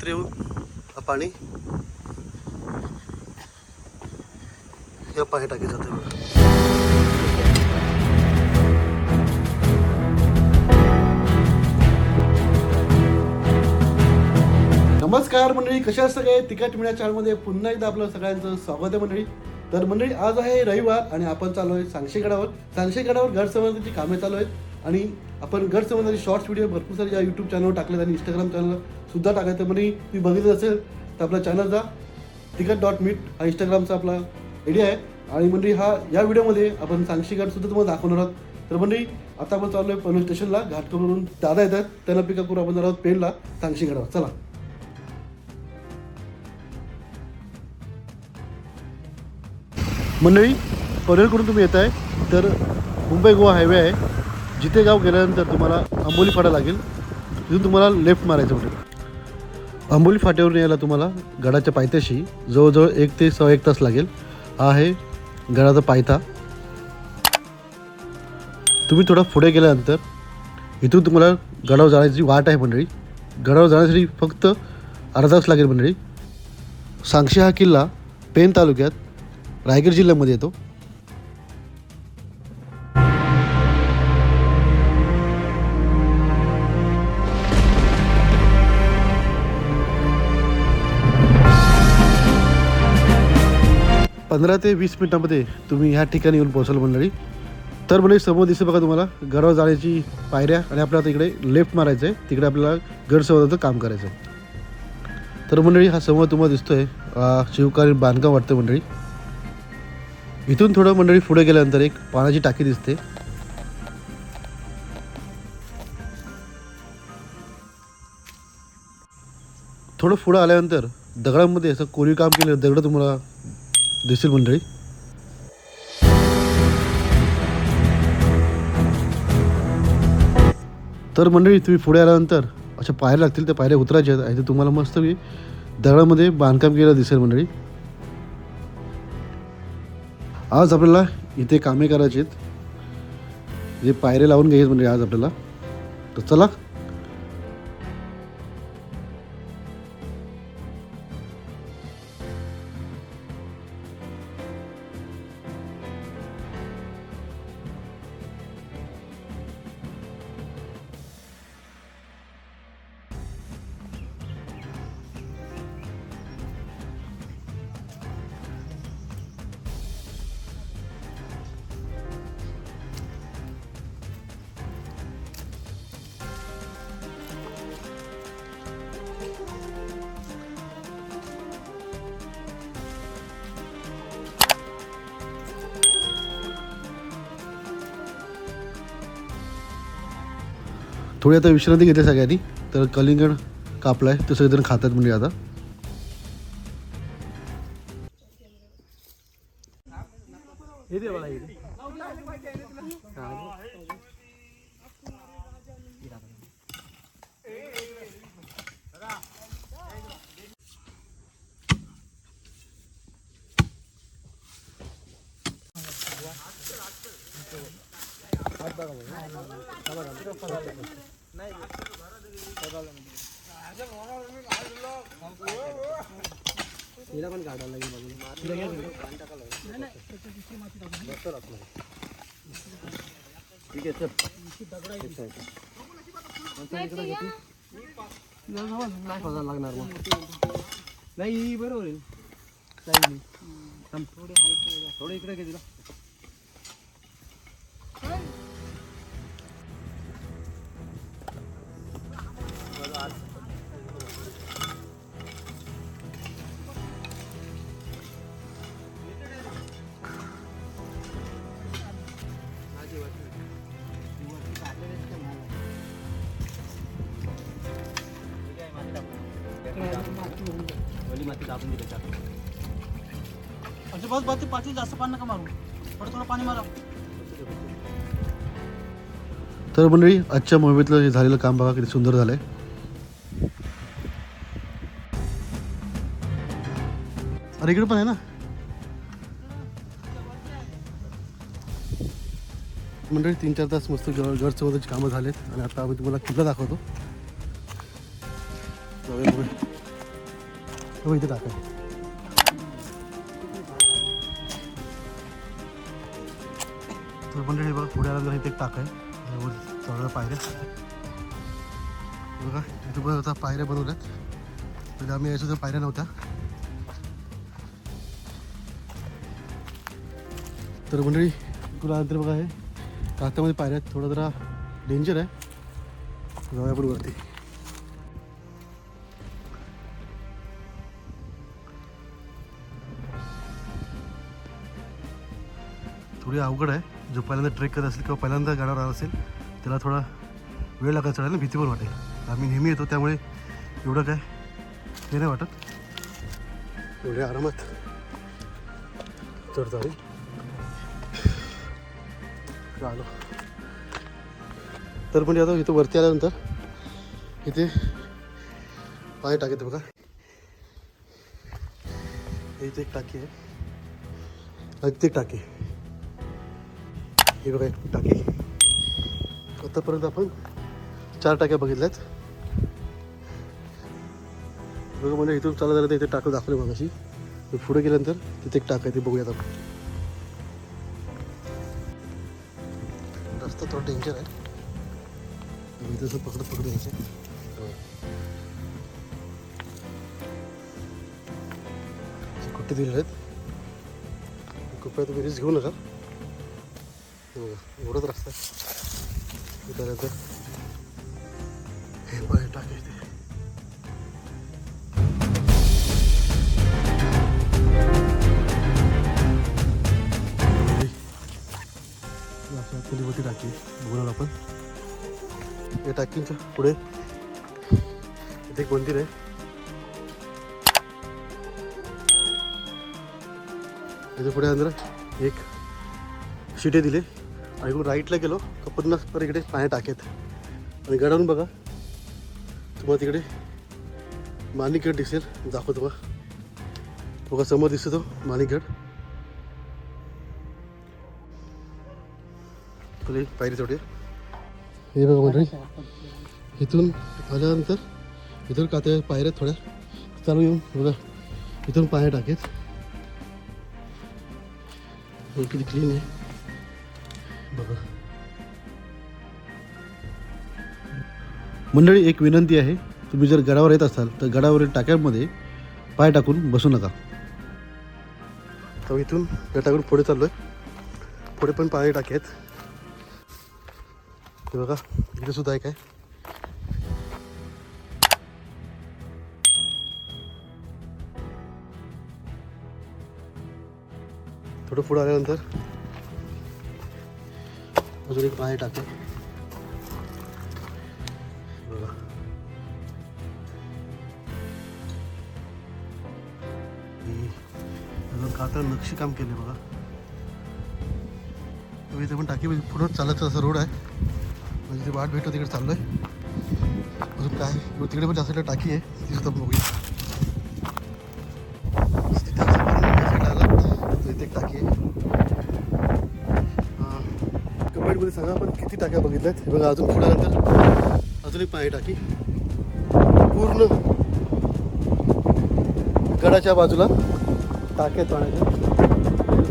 इकडे येऊन पाणी या पाणी टाकी जाते बघा. नमस्कार मंडळी, कशा सगळे तिकट मिळा चॅनलमध्ये पुन्हा एकदा आपलं सगळ्यांचं स्वागत आहे मंडळी. तर मंडळी आज आहे रविवार आणि आपण चालू आहे सांगशेगडावर. सांगशेगडावर घर संवर्धनाची कामे चालू आहेत आणि आपण घर संवर्धनाचे शॉर्ट्स व्हिडिओ भरपूर सारे या यूट्यूब चॅनलवर टाकलेत आणि इंस्टाग्राम चॅनल सुद्धा टाकायचं. तर मंडळी तुम्ही बघितलं असेल तर आपला चॅनलचा ticket.meet हा इंस्टाग्रामचा आपला आयडिया आहे. आणि मंडळी या व्हिडिओमध्ये आपण सांगशेगड सुद्धा तुम्हाला दाखवणार आहोत. तर मंडळी आता आपण चाललो आहे पनवेल स्टेशनला. घाटकोपरवरून दादा येतात, त्यांना पिकअप करून आपण जाणार आहोत पेनला सांगशेगडावर. चला मंडळी, पनवेलकडून तुम्ही येत आहे तर मुंबई गोवा हायवे आहे. जिथे गाव गेल्यानंतर तुम्हाला आंबोली फाटा लागेल, तिथून तुम्हाला लेफ्ट मारायचं म्हणजे आंबोली फाट्यावरून यायला तुम्हाला गडाच्या पायथ्याशी जवळजवळ 1 ते सव्वा 1 तास लागेल. हा आहे गडाचा पायथा. तुम्ही थोडा पुढे गेल्यानंतर इथून तुम्हाला गडावर जाण्याची वाट आहे मंडळी. गडावर जाण्यासाठी फक्त अर्धा तास लागेल मंडळी. सांगशे हा किल्ला पेन तालुक्यात रायगड जिल्ह्यामध्ये येतो. पंधरा ते 20 मिनिटांमध्ये तुम्ही ह्या ठिकाणी येऊन पोहोचाल मंडळी. तर मंडळी समोर दिसतं बघा तुम्हाला गडावर जाण्याची पायऱ्या आणि आपल्याला तिकडे लेफ्ट मारायचं आहे. तिकडे आपल्याला गड संवर्धनाचं काम करायचं आहे. तर मंडळी हा समोर तुम्हाला दिसतोय शिवकालीन बांधकाम वाटतं मंडळी. इथून थोडं मंडळी पुढे गेल्यानंतर एक पाण्याची टाकी दिसते. थोडं पुढं आल्यानंतर दगडांमध्ये असं कोरीव काम केलेलं दगड तुम्हाला दिसेल मंडळी. तर मंडळी तुम्ही पुढे आल्यानंतर अशा पायऱ्या लागतील, त्या पायऱ्या उतरायच्या आहेत. आणि तुम्हाला मस्त दगडामध्ये बांधकाम केलेलं दिसेल मंडळी. आज आपल्याला इथे कामे करायची आहेत, जे पायऱ्या लावून घ्यायचे म्हणजे आज आपल्याला. तर चला थोडी आता विश्रांती घेते सगळ्यांनी. तर कलिंगड कापला आहे, ते सगळेजण खातात म्हणजे आता. पण काढायला लागेल. ठीक आहे सर, लागणार मग नाही. बरोबर आहे, थोडे इकडे घे तिला. अजिबात पाठी जास्त पाणी नका मारू, थोडं पाणी मारा. तर मंडळी आजच्या मोहिमेतलं हे झालेलं काम बघा किती सुंदर झालंय. अरे इकडे पण आहे ना. मंडळी 3-4 तास मस्त गड संवर्धनाची कामं झालेत आणि आता आम्ही तुम्हाला किल्ला दाखवतो. हो इथे टाका. तर मंडळी बघा पुढे आल्यानंतर इथे एक टाक आहे चढायला पायऱ्या बघा. इथे बघा आता पायऱ्या बनवल्यात. म्हणजे आम्ही यायचो तर पायऱ्या नव्हत्या. तर मंडळी तुला नंतर बघा हे कागदामध्ये पायऱ्या थोडं जरा डेंजर आहे. जाऊया आपण वरती. थोडी अवघड आहे. जो पहिल्यांदा ट्रेक करत असेल किंवा पहिल्यांदा गाड्यावर आला असेल त्याला थोडा वेळ लागायला चढायला भीती पण वाटेल. आम्ही नेहमी येतो त्यामुळे एवढं काय ते नाही वाटत. एवढ्या आरामात चढतो आम्ही. आलो तर म्हणजे आता इथं वरती आल्यानंतर इथे पाणी टाकायचं बघा. इथे एक टाकी आहे. इथे एक टाकी. हे बघा एक टाकी. आतापर्यंत आपण 4 टाक्या बघितल्यात बघा. म्हणजे इथून चालत झालं तर इथे टाकं दाखवले मग अशी. पुढे गेल्यानंतर तिथे एक टाक आहे ते बघूयात आपण. रस्ता थोडा डेंजर आहे. इथं पकडत यायचे. कुठे दिले आहेत कृपया तुम्ही रिस्क घेऊ नका. एवढंच रस्ता त्यानंतर हे पाय टाकायचे. मोठी टाकी बघणार आपण. या टाकींच्या पुढे इथे एक मंदिर आहे. इथे पुढे अंदर एक शिटे दिले आणि इकडून राईटला गेलो का पुन्हा पर इकडे पाणी टाकेत. आणि गडावरून बघा तुम्हाला तिकडे माणिकगड दिसेल. दाखवतो बघा समोर दिसतो तो माणिकगड. पायरी चढूया. हे बघा मंडळी इथून आल्यानंतर इथून कात्या पायऱ्या थोड्या चालू येऊन बघा इथून पाय टाकेत. किती क्लीन आहे बघा. मंडळी एक विनंती आहे. तुम्ही जर गडावर येत असाल तर गडावरील टाक्यांमध्ये पाय टाकून बसू नका. तर इथून या टाकून पुढे चाललो आहे. पुढे पण पाय टाकेत. हे बघा इकडे सुद्धा आहे काय. थोडं पुढे आल्यानंतर अजून एक पाय टाके बघा. अजून कातर नक्षीकाम केले बघा. इथे पण टाकी पुढं चालायचं असं रोड आहे. म्हणजे ते वाट भेटतो तिकडे चाललोय. अजून काय तिकडे पण जास्त टाकी आहे ती सुद्धा बघूया. इथे एक टाकी आहे. कमेंटमध्ये सांगा आपण किती टाक्या बघितल्यात. हे बघा अजून पुढे नंतर अजून एक पाणी टाकी पूर्ण गडाच्या बाजूला टाक्यात पाण्याच्या.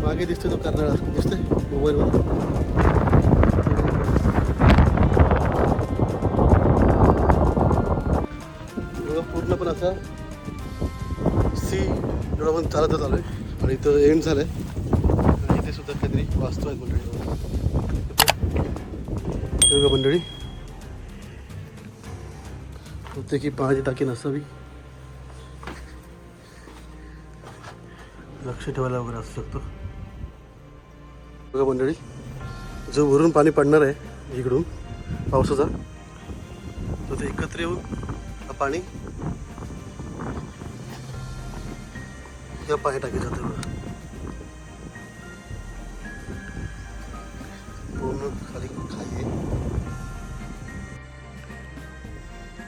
मागे दिसतोय तो कर्नाळा दिसतोय मोबाईलमध्ये. पूर्ण पण असा सी एवढा पण चालतच आलोय. आणि इथं एंड झालंय. आणि इथे सुद्धा काहीतरी वास्तू आहे मंडळी. बघा मंडळी होते की पाण्याची टाकी नसावी. लक्ष ठेवायला वगैरे असू शकतो. बघा मंडळी जो वरून पाणी पडणार आहे इकडून पावसाचा तर ते एकत्र येऊन हा पाणी या पाणी टाकी जातं बघा. पूर्ण खाली खाली आहे.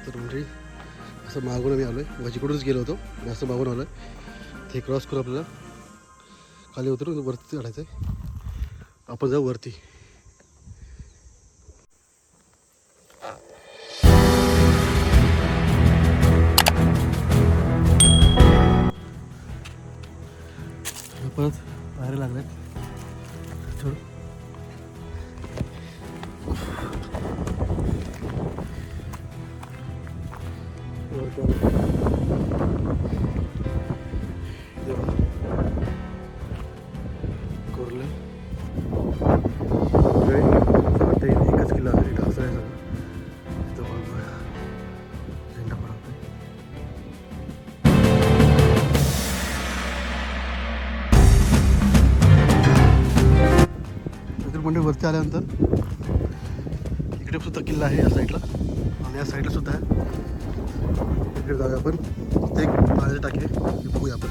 तर म्हणजे असं मागून आम्ही आलो आहे. माझ्याकडूनच गेलो होतो आणि असं मागून आलो आहे. ते क्रॉस करून आपल्याला खाली उतरून वरती चढायचं आहे. आपण जाऊ वरती. परत बाहेर लागले छोड कोरले एकच किल्ला आहे इथं असं आहे सगळं इथं बघ झेंडा पडतोय म्हणजे वरती आल्यानंतर इकडे सुद्धा किल्ला आहे या साईडला आणि या साईडला सुद्धा आहे इकडे जाऊया आपण ते एक पाण्याचे टाके हे बघूया आपण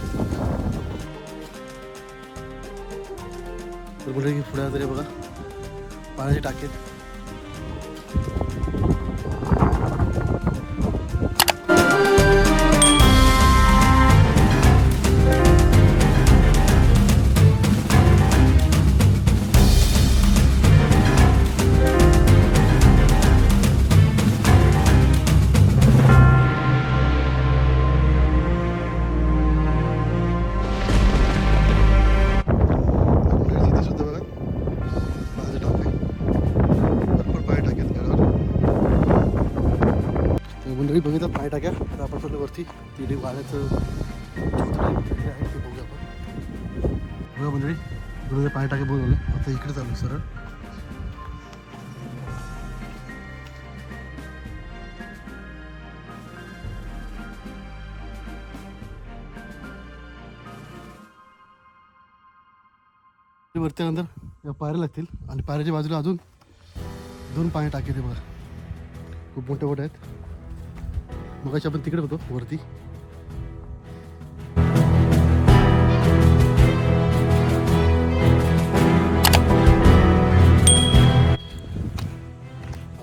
तर म्हणजे की पुढे तरी बघा पाण्याचे टाके मंडळी बघितलं पाय टाक्या आता आपण थोडं वरती तिथे वाड्याचं आहे ते बघूया आपण बघा मंडळी इकडे पाय टाके बोलवलं आता इकडे चालू सरळ वरती नंतर पायऱ्या लागतील आणि पायऱ्याच्या बाजूला अजून 2 पाय टाके ते बघा खूप मोठे मोठे आहेत मगाशी आपण तिकडे होतो वरती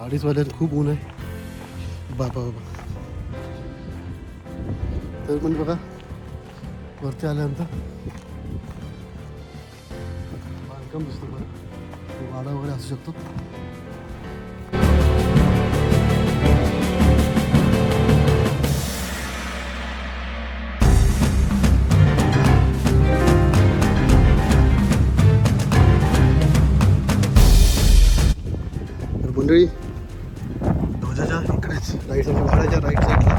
अडीच वाजल्यात खूप ऊन आहे बाबा बाबा तर म्हणजे बघा वरती आल्यानंतर बांधकाम दिसतो बघा वाडा वगैरे असू शकतो मंडळी ध्वजाच्या इकडेच राईट साईड वाड्याच्या राईट साईडला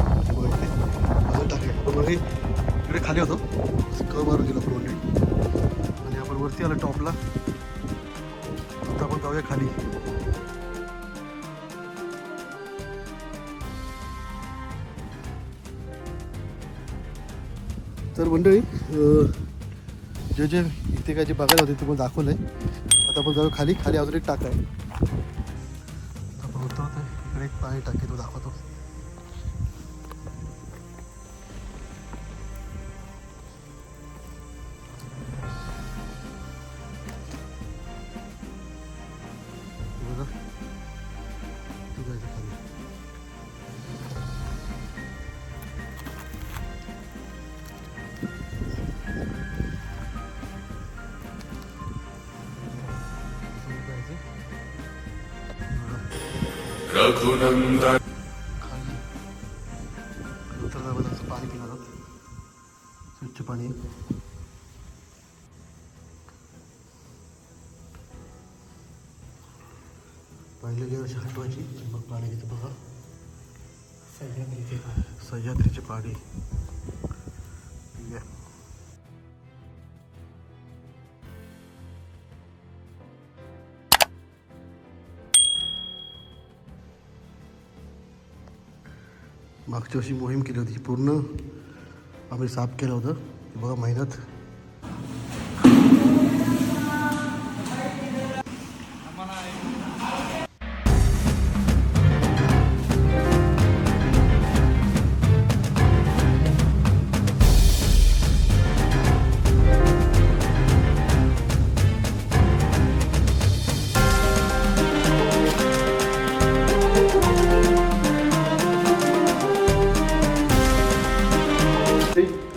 अजून टाकले आपण मग इकडे खाली होतो क मारून गेलो आपण मंडळी आणि आपण वरती आलो टॉपला आता आपण जाऊया खाली तर मंडळी जे जे इथे काय जे बघायला होते ते पण दाखवलं आहे आता आपण जाऊ खाली खाली अजून एक टाका आहे इकडे एक पाणी टाकी तो दाखवतो बघा तू जायचं खाली रघुनंदन खाली उतरल्याबद्दलचं पाणी पिणार आहोत स्वच्छ पाणी पहिलेली अशी हटवायची मग पाणी घेतं बघा सह्याद्रीचे पाणी मागच्या वर्षी मोहीम केली होती पूर्ण आम्ही साफ केलं होतं बघा मेहनत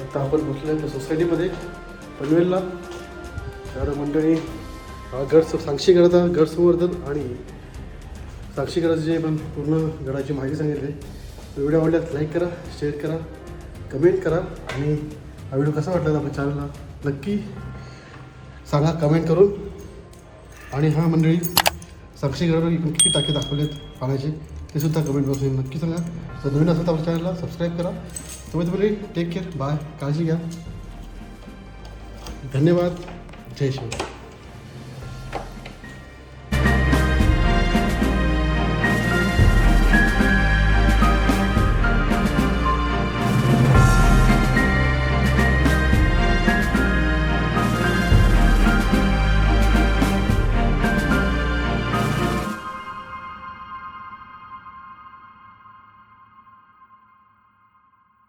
आता आपण बसलो त्या सोसायटीमध्ये पनवेलला तर मंडळी हा गड साक्षीगडाचा गड संवर्धन आणि साक्षीगडाचे जे पण पूर्ण गडाची माहिती सांगितली व्हिडिओ आवडल्यास लाईक करा शेअर करा कमेंट करा आणि हा व्हिडिओ कसा वाटला आपल्या चॅनलला नक्की सांगा कमेंट करून. आणि हा मंडळी साक्षी गडावर एकूण किती टाके दाखवलेत पाण्याचे ते सुद्धा कमेंट बॉक्समध्ये नक्की सांगा. जर नवीन असेल तर आपल्या चॅनलला सबस्क्राईब करा. तुम्ही मंडळी टेक केअर, बाय, काळजी घ्या. धन्यवाद. जय शिव.